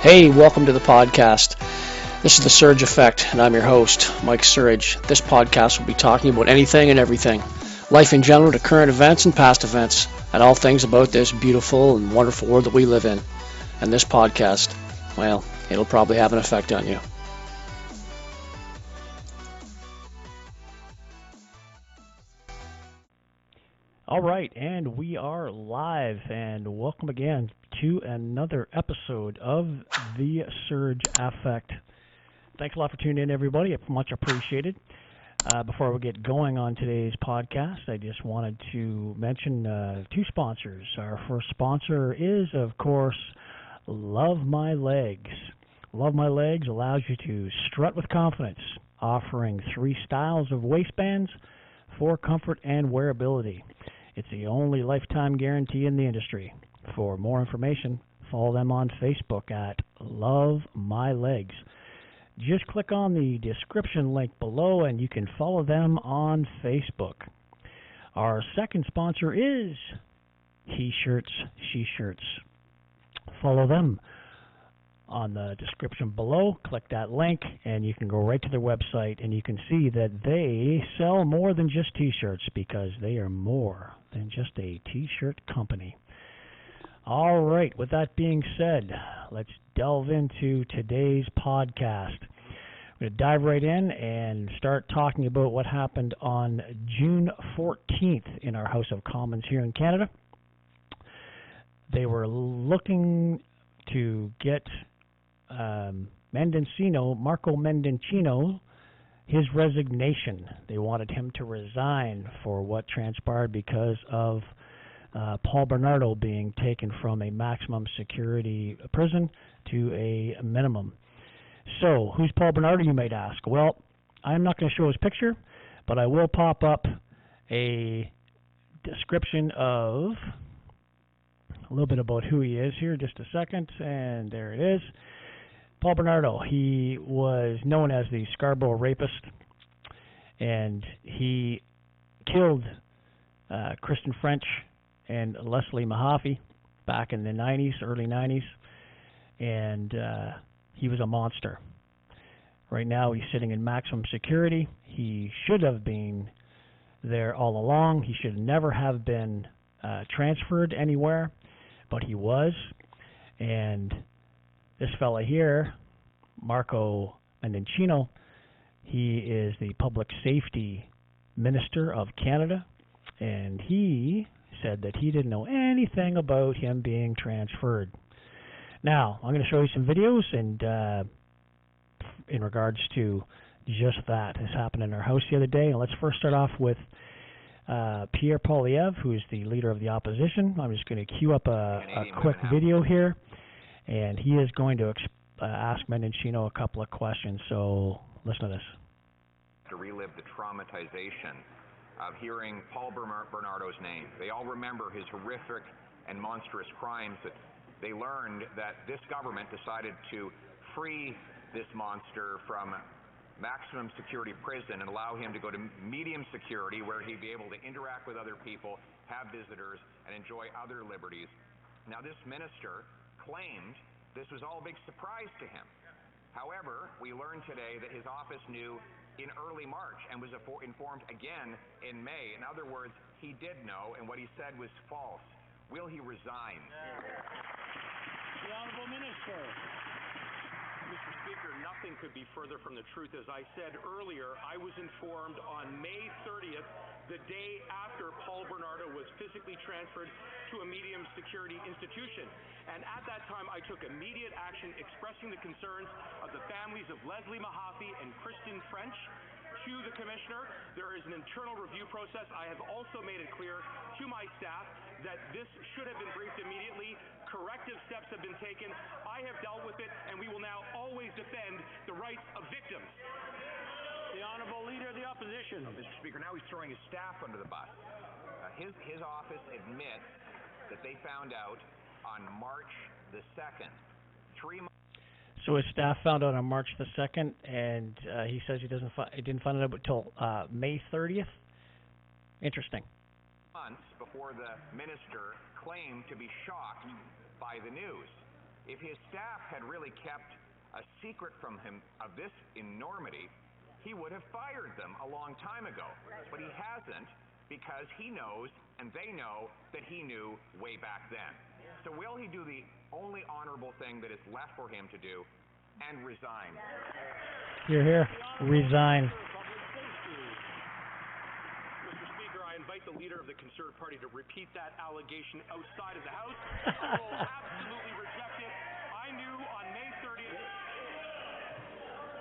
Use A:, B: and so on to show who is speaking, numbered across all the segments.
A: Hey, welcome to the podcast. This is The Surge Effect, and I'm your host, Mike Surge. This podcast will be talking about anything and everything, life in general to current events and past events, and all things about this beautiful and wonderful world that we live in. And this podcast, well, it'll probably have an effect on you.
B: All right, and we are live, and welcome again to another episode of The Surge Effect. Thanks a lot for tuning in, everybody. It's much appreciated. Before we get going on today's podcast, I just wanted to mention two sponsors. Our first sponsor is, of course, Love My Legs. Love My Legs allows you to strut with confidence, offering 3 styles of waistbands for comfort and wearability. It's the only lifetime guarantee in the industry. For more information, follow them on Facebook at Love My Legs. Just click on the description link below and you can follow them on Facebook. Our second sponsor is T-Shirts, She-Shirts. Follow them on the description below. Click that link and you can go right to their website and you can see that they sell more than just T-shirts because they are more than just a T-shirt company. All right, with that being said, let's delve into today's podcast. I'm going to dive right in and start talking about what happened on June 14th in our House of Commons here in Canada. They were looking to get Marco Mendencino, his resignation. They wanted him to resign for what transpired because of Paul Bernardo being taken from a maximum security prison to a minimum. So, who's Paul Bernardo, you might ask? Well, I'm not going to show his picture, but I will pop up a description of a little bit about who he is here, just a second, and there it is. Paul Bernardo, he was known as the Scarborough Rapist, and he killed Kristen French and Leslie Mahaffey back in the 90s, early 90s, and he was a monster. Right now he's sitting in maximum security. He should have been there all along. He should never have been transferred anywhere, but he was, and this fella here, Marco Mendencino, he is the Public Safety Minister of Canada, and he said that he didn't know anything about him being transferred. Now, I'm going to show you some videos and in regards to just that. This happened in our house the other day, and let's first start off with Pierre Poilievre, who is the leader of the opposition. I'm just going to queue up a quick video here. And he is going to ask Mendencino a couple of questions, so listen to this.
C: To relive the traumatization of hearing Paul Bernardo's name. They all remember his horrific and monstrous crimes. That they learned that this government decided to free this monster from maximum security prison and allow him to go to medium security, where he'd be able to interact with other people, have visitors, and enjoy other liberties. Now, this minister claimed this was all a big surprise to him. However, we learned today that his office knew in early March and was informed again in May. In other words, he did know, and what he said was false. Will he resign?
D: The Honourable Minister.
E: Mr. Speaker, nothing could be further from the truth. As I said earlier, I was informed on May 30th, the day after Paul Bernardo was physically transferred to a medium security institution. And at that time, I took immediate action expressing the concerns of the families of Leslie Mahaffey and Kristen French to the Commissioner. There is an internal review process. I have also made it clear to my staff that this should have been briefed immediately. Corrective steps have been taken. I have dealt with it, and we will now always defend the rights of victims.
D: The Honourable Leader of the Opposition.
C: Mr. Speaker, now he's throwing his staff under the bus. His office admits that they found out on March the 2nd, 3 months.
B: So his staff found out on March the 2nd, and he says he didn't find it out until May 30th. Interesting.
C: Months before the minister claimed to be shocked by the news. If his staff had really kept a secret from him of this enormity, he would have fired them a long time ago. But he hasn't, because he knows, and they know, that he knew way back then. So will he do the only honorable thing that is left for him to do, and resign?
B: Hear, hear. Resign.
E: Mr. Speaker, I invite the Leader of the Conservative Party to repeat that allegation outside of the House. I will absolutely reject it. I knew on May 30th...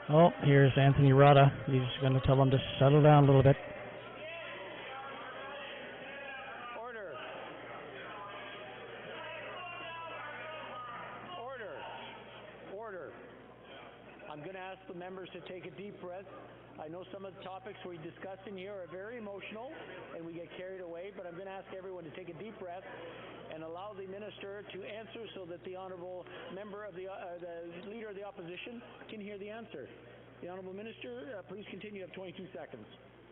B: Oh, here's Anthony Rada. He's going to tell them to settle down a little bit.
D: Order. Order. Order. I'm going to ask the members to take a deep breath. I know some of the topics we discuss in here are very emotional and we get carried away, but I'm going to ask everyone to take a deep breath and allow the minister to answer so that the honourable member of the Leader of the Opposition can hear the answer. The honourable minister, please continue. You have 22 seconds.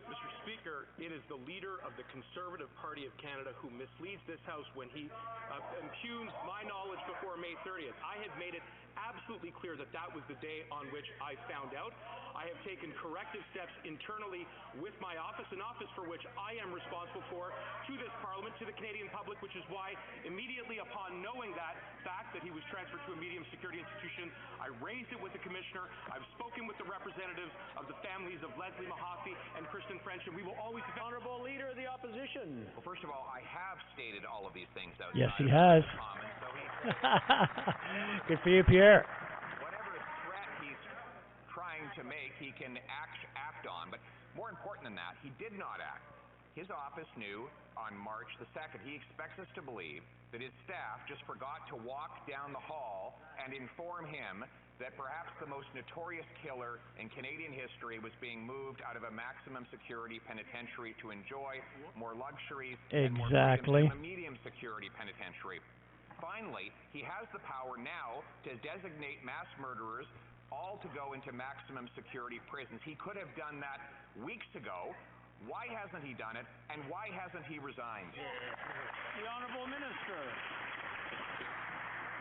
E: Mr. Speaker, it is the Leader of the Conservative Party of Canada who misleads this House when he impugns my knowledge before May 30th. I had made it absolutely clear that that was the day on which I found out. I have taken corrective steps internally with my office, an office for which I am responsible for, to this Parliament, to the Canadian public, which is why immediately upon knowing that fact that he was transferred to a medium security institution, I raised it with the Commissioner. I've spoken with the representatives of the families of Leslie Mahaffey and Kristen French, and we will always...
D: Honourable Leader of the Opposition.
C: Well, first of all, I have stated all of these things outside.
B: Yes, he
C: of
B: has.
C: the Commons, so
B: Good for you, Pierre.
C: whatever threat he's trying to make, he can act on. But more important than that, he did not act. His office knew on March the 2nd. He expects us to believe that his staff just forgot to walk down the hall and inform him that perhaps the most notorious killer in Canadian history was being moved out of a maximum security penitentiary to enjoy more luxuries and more freedoms in a medium security penitentiary. Finally, he has the power now to designate mass murderers all to go into maximum security prisons. He could have done that weeks ago. Why hasn't he done it, and why hasn't he resigned?
D: The Honourable Minister.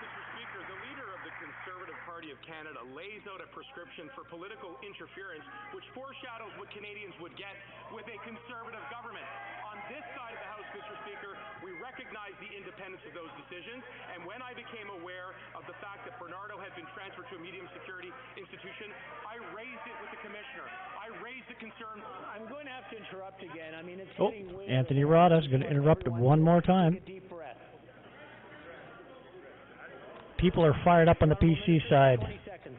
E: Mr. Speaker, the Leader of the Conservative Party of Canada lays out a prescription for political interference which foreshadows what Canadians would get with a Conservative government. On this side of the House, Mr. Speaker, we recognize the independence of those decisions, and when I became aware of the fact that Bernardo had been transferred to a medium security institution, I raised it with the Commissioner. I raised the concern.
D: I'm going to have to interrupt again. I mean, it's
B: Oh,
D: getting way...
B: Anthony Rada is going to interrupt one more time.
D: Take a deep breath.
B: People are fired up on the PC side.
D: 20 seconds.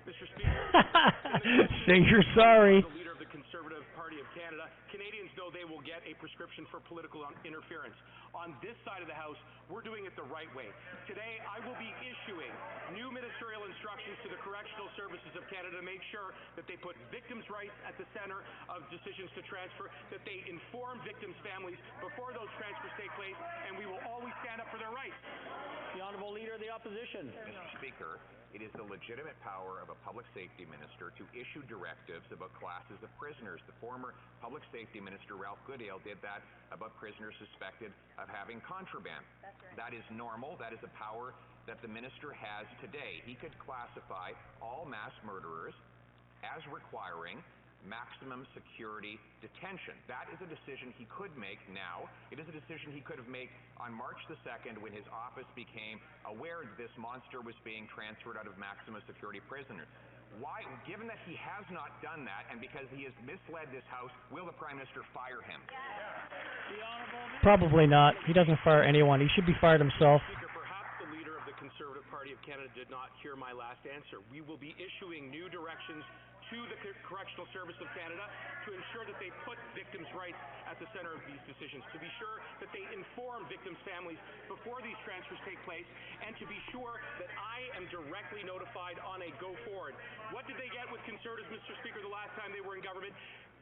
E: Mr. Speaker,
B: Say you're sorry.
E: the Leader of the Conservative Party of Canada, Canadians know they will get a prescription for political interference. On this side of the House, we're doing it the right way. Today, I will be issuing new ministerial instructions to the Correctional Services of Canada to make sure that they put victims' rights at the center of decisions to transfer, that they inform victims' families before those transfers take place, and we will always stand up for their rights.
D: The Honourable Leader of the Opposition.
C: Mr. Speaker, it is the legitimate power of a public safety minister to issue directives about classes of prisoners. The former public safety minister, Ralph Goodale, did that about prisoners suspected of having contraband. That's right. That is normal. That is a power that the minister has today. He could classify all mass murderers as requiring maximum security detention. That is a decision he could make now. It is a decision he could have made on March the 2nd when his office became aware that this monster was being transferred out of maximum security prisoners. Why, given that he has not done that, and because he has misled this House, will the Prime Minister fire him?
B: Probably not. He doesn't fire anyone. He should be fired himself.
E: Speaker, perhaps the Leader of the Conservative Party of Canada did not hear my last answer. We will be issuing new directions to the Correctional Service of Canada to ensure that they put victims' rights at the center of these decisions, to be sure that they inform victims' families before these transfers take place, and to be sure that I am directly notified on a go-forward. What did they get with Conservatives, Mr. Speaker, the last time they were in government?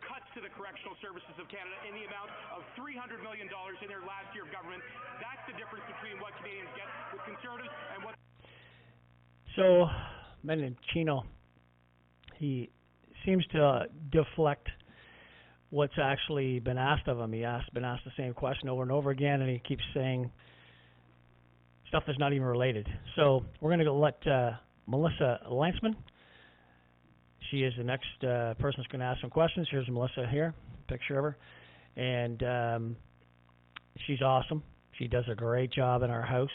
E: Cuts to the Correctional Services of Canada in the amount of $300 million in their last year of government. That's the difference between what Canadians get with Conservatives and what...
B: So, Mendencino, he seems to deflect what's actually been asked of him. Been asked the same question over and over again, and he keeps saying stuff that's not even related. So we're going to let Melissa Lanceman. She is the next person that's going to ask some questions. Here's Melissa here, picture of her. And she's awesome. She does a great job in our house.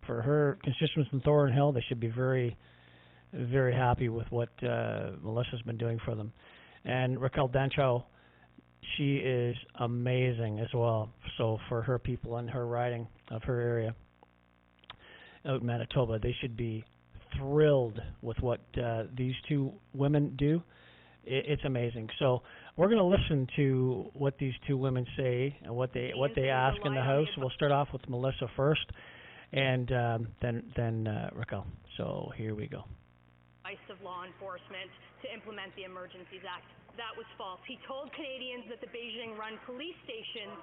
B: For her constituents in Thornhill, they should be very, very happy with what Melissa's been doing for them. And Raquel Dancho, she is amazing as well. So for her people in her riding of her area out in Manitoba, they should be thrilled with what these two women do. It's amazing. So we're going to listen to what these two women say and what they ask in the house. We'll start off with Melissa first, and then Raquel. So here we go.
F: Of law enforcement to implement the Emergencies Act. That was false. He told Canadians that the Beijing-run police stations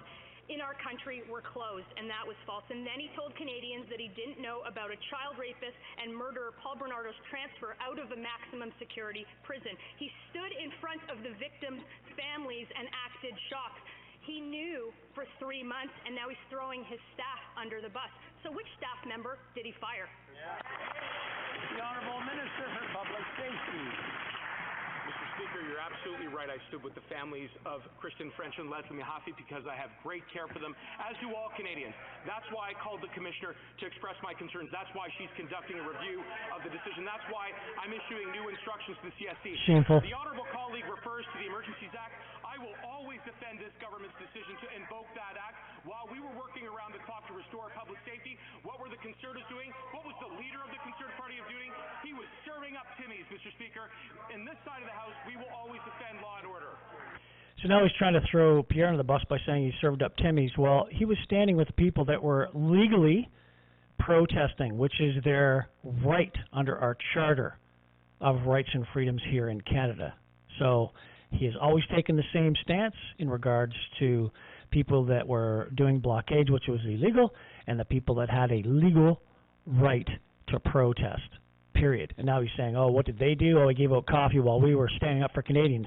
F: in our country were closed, and that was false. And then he told Canadians that he didn't know about a child rapist and murderer, Paul Bernardo's transfer out of a maximum security prison. He stood in front of the victims' families and acted shocked. He knew for 3 months, and now he's throwing his staff under the bus. So which staff member did he fire?
D: The Honourable Minister for Public Safety.
E: Mr. Speaker, you're absolutely right. I stood with the families of Kristen French and Leslie Mahaffey because I have great care for them, as do all Canadians. That's why I called the Commissioner to express my concerns. That's why she's conducting a review of the decision. That's why I'm issuing new instructions to the CSC.
B: Shameful.
E: The Honourable colleague refers to the Emergencies Act. I will always defend this government's decision to invoke that act. While we were working around the clock to restore public safety, what were the Conservatives doing? What was the leader of the Conservative Party doing? He was serving up Timmies, Mr. Speaker. In this side of the House, we will always defend law and order.
B: So now he's trying to throw Pierre under the bus by saying he served up Timmy's. Well, he was standing with the people that were legally protesting, which is their right under our Charter of Rights and Freedoms here in Canada. So he has always taken the same stance in regards to people that were doing blockades, which was illegal, and the people that had a legal right to protest, period. And now he's saying, oh, what did they do? Oh, he gave out coffee while we were standing up for Canadians.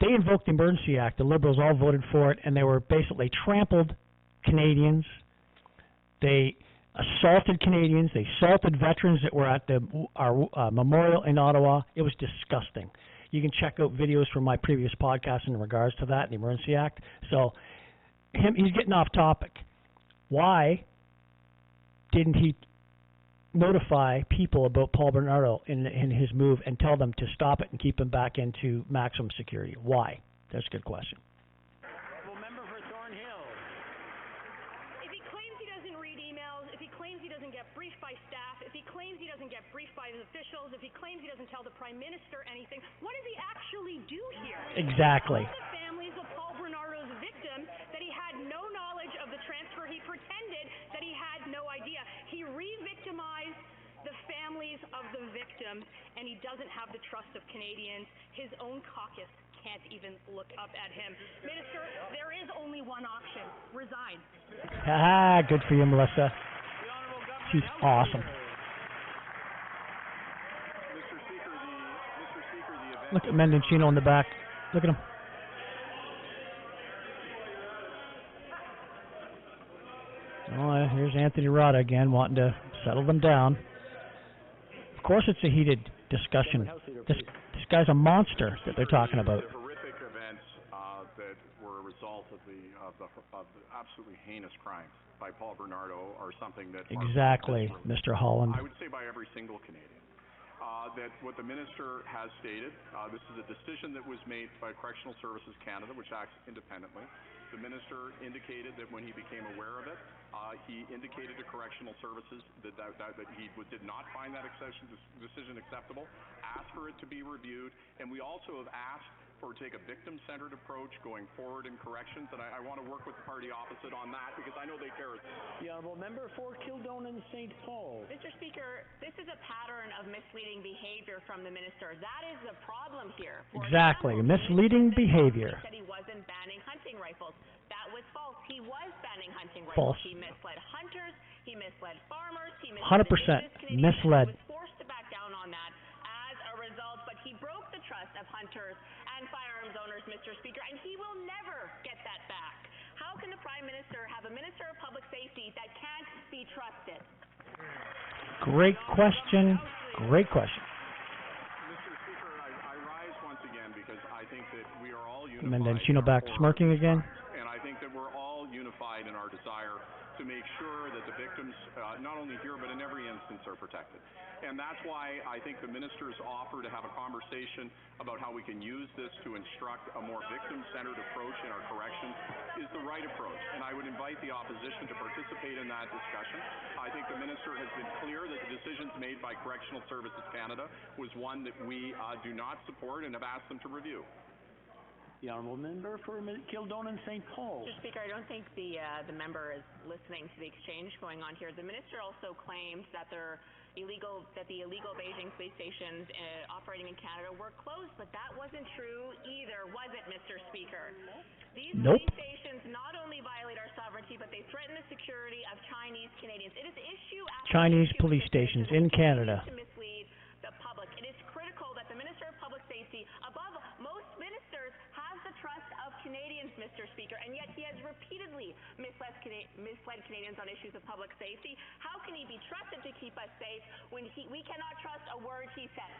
B: They invoked the Emergency Act. The Liberals all voted for it, and they were basically trampled Canadians. They assaulted Canadians. They assaulted veterans that were at our memorial in Ottawa. It was disgusting. You can check out videos from my previous podcast in regards to that, the Emergency Act. So he's getting off topic. Why didn't he notify people about Paul Bernardo in his move and tell them to stop it and keep him back into maximum security? Why? That's a good question.
D: Well, member for Thornhill.
F: If he claims he doesn't read emails, if he claims he doesn't get briefed by staff, if he claims he doesn't get briefed by his officials, if he claims he doesn't tell the Prime Minister anything, what does he actually do here?
B: Exactly.
F: He told the families of Paul Bernardo's victims that he had no knowledge of the transfer. He pretended that he had no idea. He re-victimized the families of the victims, and he doesn't have the trust of Canadians. His own caucus can't even look up at him. Minister, there is only one option: resign.
B: Ah, good for you, Melissa. She's awesome. Look at Mendencino in the back. Look at him. Oh, here's Anthony Rada again, wanting to settle them down. Of course, it's a heated discussion. This guy's a monster that they're talking about.
G: The horrific events that were a result of the absolutely heinous crimes by Paul Bernardo are something that
B: exactly, Mr. Holland.
G: I would say by every single Canadian. That what the minister has stated, this is a decision that was made by Correctional Services Canada, which acts independently. The minister indicated that when he became aware of it, he indicated to Correctional Services that he did not find that decision acceptable, asked for it to be reviewed, and we also have asked for take a victim-centered approach going forward in corrections, and I want to work with the party opposite on that because I know they care.
D: The Honourable Member for Kildonan St. Paul.
H: Mr. Speaker, this is a pattern of misleading behavior from the minister. That is the problem here.
B: Exactly, misleading behavior.
H: He said he wasn't banning hunting rifles. That was false. He was banning hunting rifles.
B: False.
H: He misled hunters. He misled farmers. He
B: 100% misled.
H: He was forced to back down on that as a result, but he broke the trust of hunters and firearms owners, Mr. Speaker, and he will never get that back. How How can the Prime Minister have a Minister of Public Safety that can't be trusted?
B: Great question. Great question.
G: Mr. Speaker, I rise once again because I think that we are all unified.
B: Mendencino back smirking again.
G: And I think that we're all unified in our desire to make sure that the victims, not only here but in every instance, are protected. And that's why I think the minister's offer to have a conversation about how we can use this to instruct a more victim-centered approach in our corrections is the right approach. And I would invite the opposition to participate in that discussion. I think the minister has been clear that the decisions made by Correctional Services Canada was one that we do not support and have asked them to review.
D: The honourable member for Kildonan St. Paul.
H: Mr. Speaker, I don't think the member is listening to the exchange going on here. The minister also claimed that the illegal Beijing police stations operating in Canada were closed, but that wasn't true either, was it, Mr. Speaker? These
B: Nope.
H: police stations not only violate our sovereignty, but they threaten the security of Chinese Canadians. It is issue after
B: Chinese
H: issue
B: police
H: with this
B: stations
H: decision
B: in Canada.
H: to mislead the public. It is critical that the Minister of Public Safety, above most ministers, has the trust of Canadians, Mr. Speaker, and yet he has repeatedly misled Canadians on issues of public safety. How can he be trusted to keep us safe when we cannot trust a word he says?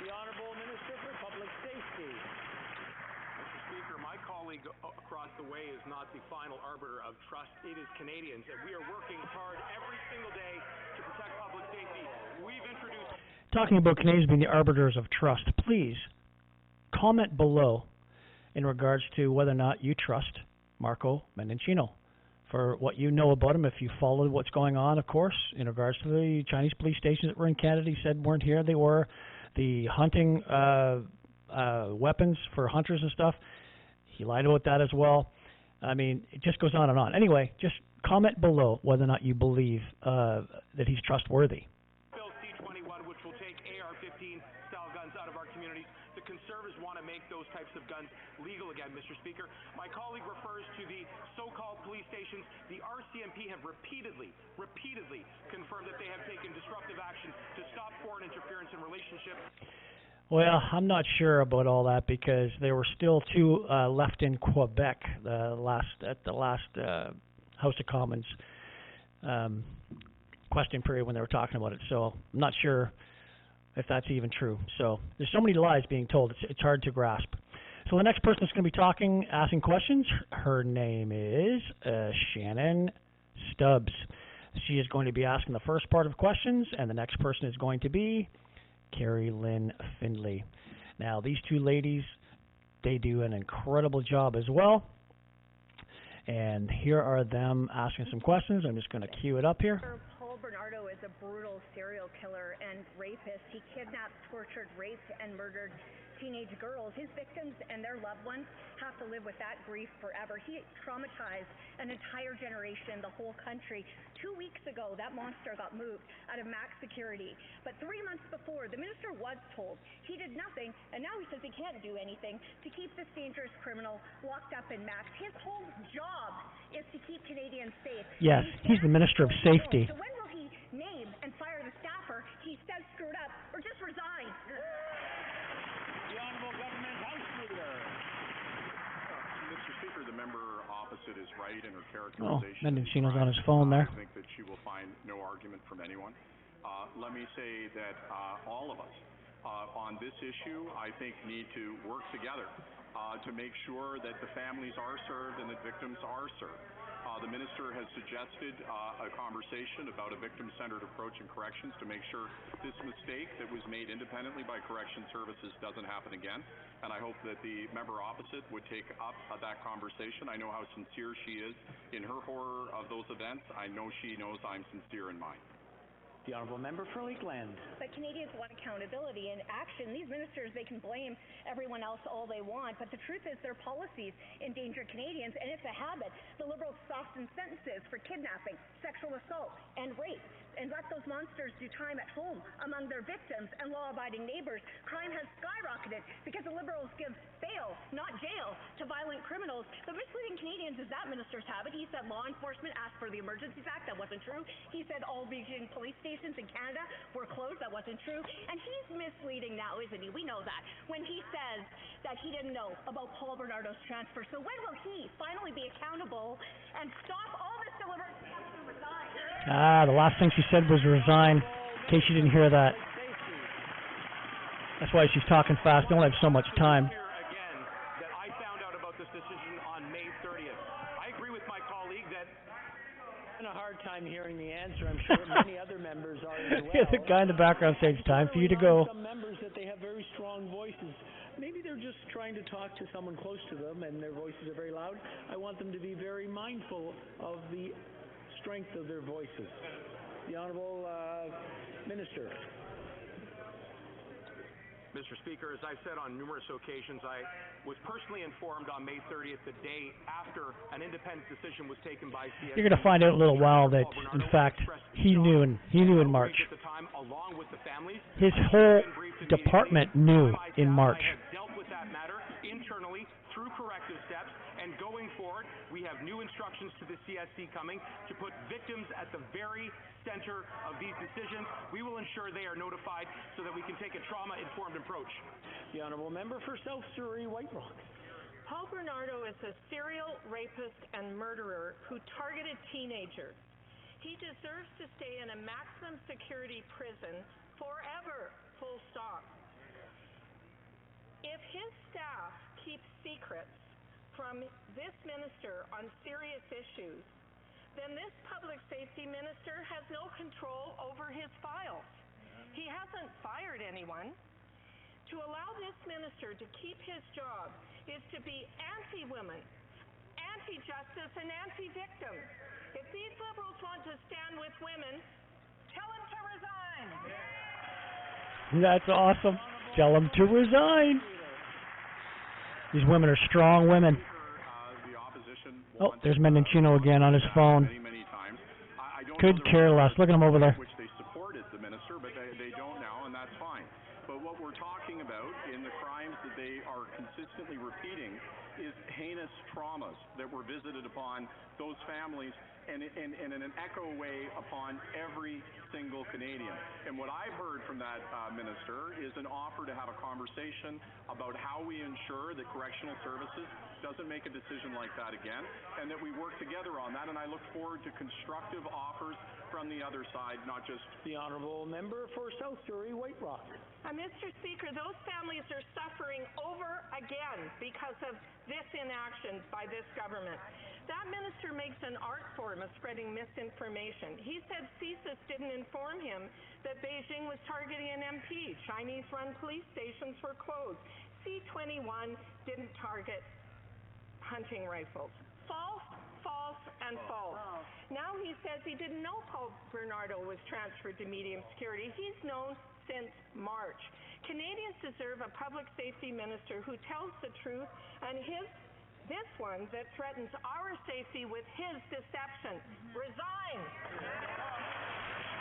D: The honourable Minister for Public Safety.
E: Mr. Speaker, my colleague across the way is not the final arbiter of trust. It is Canadians, and we are working hard every single day to protect public safety. We've introduced...
B: Talking about Canadians being the arbiters of trust, please comment below in regards to whether or not you trust Marco Mendencino for what you know about him. If you followed what's going on, of course, in regards to the Chinese police stations that were in Canada, he said weren't here. They were. The hunting weapons for hunters and stuff, he lied about that as well. I mean, it just goes on and on. Anyway, just comment below whether or not you believe that he's trustworthy.
E: Bill C-21, which will take AR-15 style guns out of our communities. The Conservatives want to make those types of guns legal again, Mr. Speaker. My colleague refers to the so-called police stations. The RCMP have repeatedly confirmed that they have taken disruptive action to stop foreign interference in relationships.
B: Well, I'm not sure about all that because there were still two left in Quebec at the last House of Commons question period when they were talking about it. So I'm not sure if that's even true. So there's so many lies being told, it's hard to grasp. So the next person that's going to be talking, asking questions, her name is Shannon Stubbs. She is going to be asking the first part of questions, and the next person is going to be Carrie Lynn Findlay. Now, these two ladies, they do an incredible job as well. And here are them asking some questions. I'm just going to cue it up here.
F: Paul Bernardo is a brutal serial killer and rapist. He kidnapped, tortured, raped, and murdered teenage girls. His victims and their loved ones have to live with that grief forever. He traumatized an entire generation, the whole country. 2 weeks ago, that monster got moved out of max security. But 3 months before, the minister was told he did nothing, and now he says he can't do anything to keep this dangerous criminal locked up in max. His whole job is to keep Canadians safe.
B: Yes, he's the Minister of Safety.
F: So when will he name and fire the staffer he says screwed up, or just resign?
D: The honourable government house leader.
G: Mr. Speaker, the member opposite is right in her
B: Oh,
G: characterization.
B: Mendencino's on his phone there.
G: I think that she will find no argument from anyone. Let me say that all of us on this issue, I think, need to work together to make sure that the families are served and that victims are served. The minister has suggested a conversation about a victim-centered approach in corrections to make sure this mistake that was made independently by Corrections Services doesn't happen again. And I hope that the member opposite would take up that conversation. I know how sincere she is in her horror of those events. I know she knows I'm sincere in mine.
D: The honourable member for Lakeland.
F: But Canadians want accountability and action. These ministers, they can blame everyone else all they want, but the truth is their policies endanger Canadians, and it's a habit. The Liberals soften sentences for kidnapping, sexual assault, and rape.
I: and let those monsters do time at home among their victims and law-abiding neighbors, crime has skyrocketed because the Liberals give bail, not jail, to violent criminals. The misleading Canadians is that minister's habit. He said law enforcement asked for the Emergencies Act. That wasn't true. He said all Beijing police stations in Canada were closed. That wasn't true. And he's misleading now, isn't he? We know that. When he says that he didn't know about Paul Bernardo's transfer. So when will he finally be accountable and stop all this deliberation and resign?
B: The last thing she said was resign, in case you didn't hear that. That's why she's talking fast. They only have so much time.
E: Again, that I found out about this decision on May 30th. I agree with my colleague that
D: I'm having a hard time hearing the answer. I'm sure many other members are as well.
B: The guy in the background saying it's time for you to go.
D: Some members that they have very strong voices. Maybe they're just trying to talk to someone close to them and their voices are very loud. I want them to be very mindful of the strength of their voices. The Honourable Minister.
E: Mr. Speaker, as I've said on numerous occasions, I was personally informed on May 30th, the day after an independent decision was taken by CSC.
B: You're going to find out in a little while that, in fact, he knew in March.
E: At the time, along with the families,
B: His whole department knew in March.
E: I have dealt with that matter internally through corrective steps, and going forward, we have new instructions to the CSC coming to put victims at the very center of these decisions. We will ensure they are notified so that we can take a trauma-informed approach.
D: The Honourable Member for South Surrey, White Rock.
J: Paul Bernardo is a serial rapist and murderer who targeted teenagers. He deserves to stay in a maximum security prison forever, full stop. If his staff keeps secrets from this minister on serious issues, then this public safety minister has no control over his files. He hasn't fired anyone. To allow this minister to keep his job is to be anti-women, anti-justice, and anti-victim. If these Liberals want to stand with women, tell him to resign.
B: That's awesome. Tell him to resign. These women are strong women. Oh, there's Mendencino again on his phone. Could care less. Look at him over there.
G: Which they supported the minister, but they don't now, and that's fine. But what we're talking about in the crimes that they are consistently repeating is heinous traumas that were visited upon those families and in an echo way upon every single Canadian. And what I've heard from that minister is an offer to have a conversation about how we ensure that correctional services doesn't make a decision like that again, and that we work together on that. And I look forward to constructive offers from the other side, not just...
D: The Honourable Member for South Surrey, White Rock.
J: Mr. Speaker, those families are suffering over again because of this inaction by this government. That minister makes an art form of spreading misinformation. He said CSIS didn't inform him that Beijing was targeting an MP. Chinese-run police stations were closed. C-21 didn't target hunting rifles. False, false, and false. Now he says he didn't know Paul Bernardo was transferred to medium security. He's known since March. Canadians deserve a public safety minister who tells the truth, and this one that threatens our safety with his deception. Resign!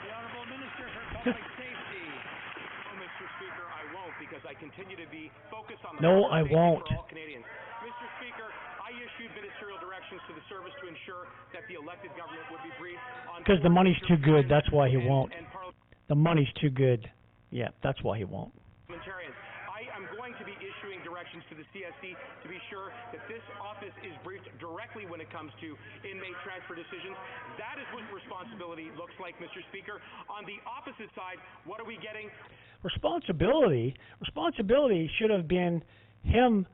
D: The Honourable Minister for Public Safety.
E: Mr. Speaker, I won't, because I continue to be focused on the
B: No, I won't.
E: for all Canadians. Mr. Speaker, I issued ministerial directions to the service to ensure that the elected government would be briefed on...
B: Because the money's too good, that's why he won't. The money's too good. Yeah, that's why he won't.
E: Parliamentarians. I am going to be issuing directions to the CSC to be sure that this office is briefed directly when it comes to inmate transfer decisions. That is what responsibility looks like, Mr. Speaker. On the opposite side, what are we getting?
B: Responsibility should have been him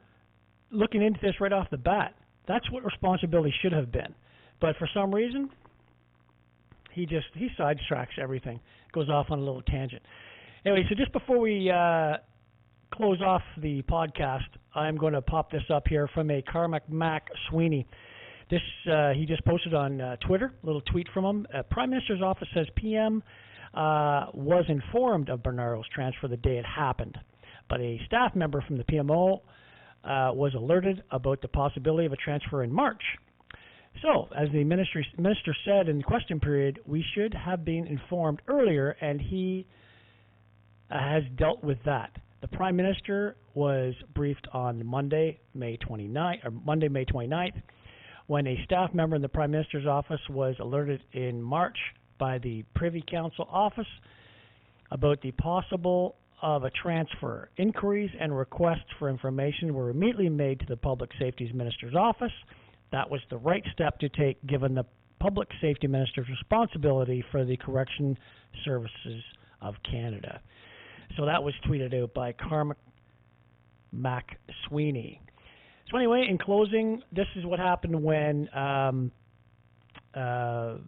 B: looking into this right off the bat. That's what responsibility should have been. But for some reason, he sidetracks everything, goes off on a little tangent. Anyway, so just before we close off the podcast, I'm going to pop this up here from a Carmack Mac Sweeney. This he just posted on Twitter, a little tweet from him. Prime Minister's office says PM was informed of Bernardo's transfer the day it happened, but a staff member from the PMO was alerted about the possibility of a transfer in March. So, as the minister said in the question period, we should have been informed earlier, and he has dealt with that. The Prime Minister was briefed on Monday, May 29th, when a staff member in the Prime Minister's office was alerted in March by the Privy Council office about the possible of a transfer. Inquiries and requests for information were immediately made to the Public Safety Minister's office. That was the right step to take given the Public Safety Minister's responsibility for the Correction Services of Canada. So that was tweeted out by Carmack McSweeney. So anyway, in closing, this is what happened when Mr.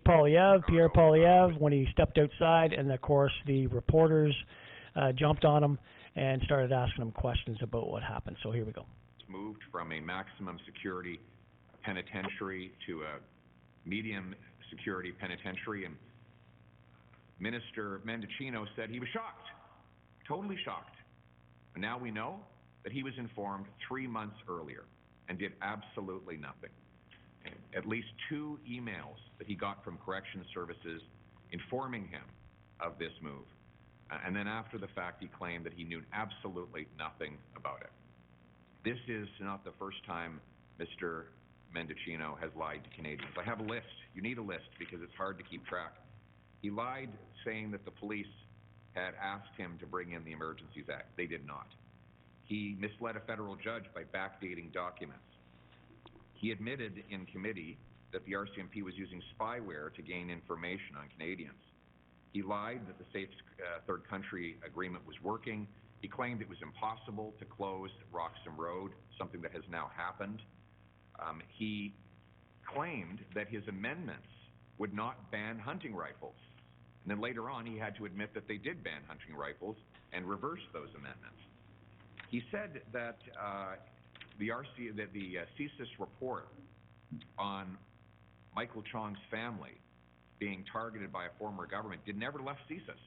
B: Pierre Poilievre, when he stepped outside, and of course the reporters jumped on him and started asking him questions about what happened. So here we go.
C: Moved from a maximum security penitentiary to a medium security penitentiary, and Minister Mendencino said he was shocked, totally shocked. And now we know that he was informed 3 months earlier and did absolutely nothing. At least 2 emails that he got from Corrections Services informing him of this move. And then after the fact, he claimed that he knew absolutely nothing about it. This is not the first time Mr. Mendencino has lied to Canadians. I have a list. You need a list because it's hard to keep track. He lied saying that the police had asked him to bring in the Emergencies Act. They did not. He misled a federal judge by backdating documents. He admitted in committee that the RCMP was using spyware to gain information on Canadians. He lied that the Safe Third Country Agreement was working. He claimed it was impossible to close Roxham Road, something that has now happened. He claimed that his amendments would not ban hunting rifles. And then later on, he had to admit that they did ban hunting rifles and reverse those amendments. He said that the CSIS report on Michael Chong's family being targeted by a former government never left CSIS.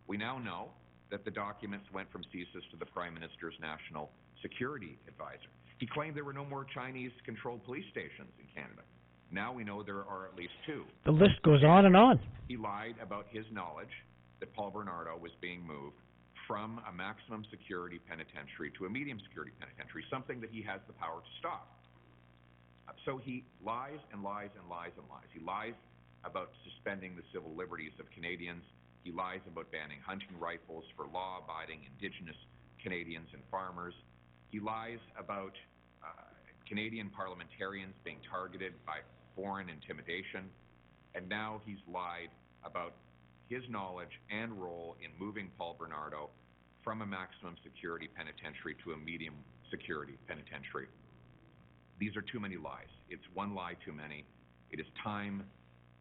C: We now know that the documents went from CSIS to the Prime Minister's National Security Advisor. He claimed there were no more Chinese-controlled police stations in Canada. Now we know there are at least 2.
B: The list goes on and on.
C: He lied about his knowledge that Paul Bernardo was being moved from a maximum security penitentiary to a medium security penitentiary, something that he has the power to stop. So he lies and lies and lies and lies. He lies about suspending the civil liberties of Canadians. He lies about banning hunting rifles for law-abiding Indigenous Canadians and farmers. He lies about Canadian parliamentarians being targeted by foreign intimidation. And now he's lied about his knowledge and role in moving Paul Bernardo from a maximum security penitentiary to a medium security penitentiary. These are too many lies. It's one lie too many. It is time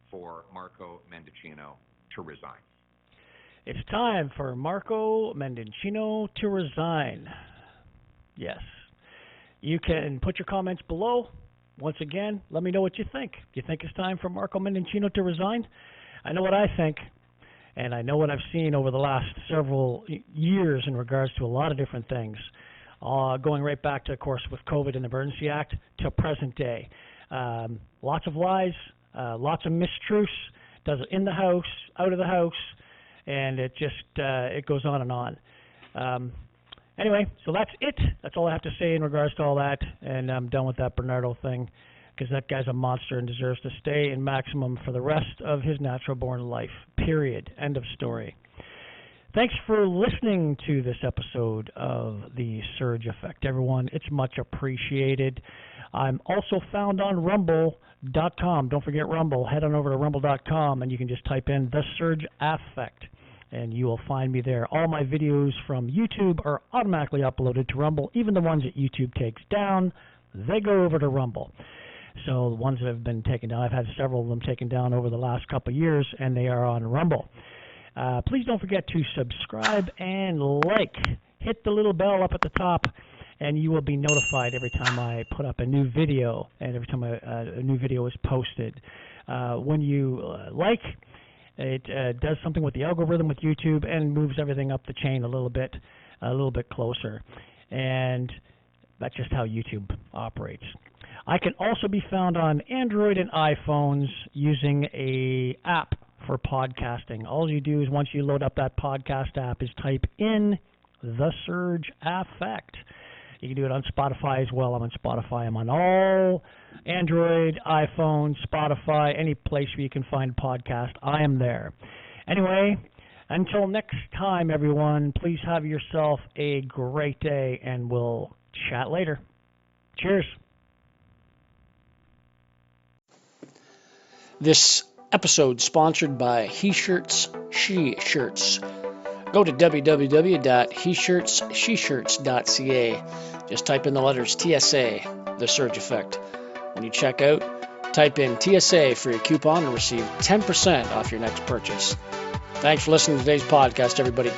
C: for Marco Mendencino to resign.
B: It's time for Marco Mendencino to resign. Yes. You can put your comments below. Once again, let me know what you think. Do you think it's time for Marco Mendencino to resign? I know what I think, and I know what I've seen over the last several years in regards to a lot of different things, going right back to, of course, with COVID and the Emergency Act to present day. Lots of lies, lots of mistruths, does it in the House, out of the House, and it just it goes on and on. Anyway, so that's it. That's all I have to say in regards to all that, and I'm done with that Bernardo thing, because that guy's a monster and deserves to stay in maximum for the rest of his natural-born life, period. End of story. Thanks for listening to this episode of The Surge Effect, everyone. It's much appreciated. I'm also found on Rumble.com. Don't forget Rumble. Head on over to Rumble.com, and you can just type in The Surge Effect, and you will find me there. All my videos from YouTube are automatically uploaded to Rumble. Even the ones that YouTube takes down, they go over to Rumble. So the ones that have been taken down, I've had several of them taken down over the last couple of years, and they are on Rumble. Please don't forget to subscribe and like. Hit the little bell up at the top, and you will be notified every time I put up a new video and every time a new video is posted. When you like, it does something with the algorithm with YouTube and moves everything up the chain a little bit closer. And that's just how YouTube operates. I can also be found on Android and iPhones using a app for podcasting. All you do is once you load up that podcast app is type in The Surge Affect. You can do it on Spotify as well. I'm on Spotify. I'm on all Android, iPhone, Spotify, any place where you can find a podcast. I am there. Anyway, until next time, everyone, please have yourself a great day, and we'll chat later. Cheers.
A: This episode sponsored by He Shirts, She Shirts. Go to www.heshirtssheshirts.ca. Just type in the letters TSA, The Surge Effect. When you check out, type in TSA for your coupon and receive 10% off your next purchase. Thanks for listening to today's podcast, everybody.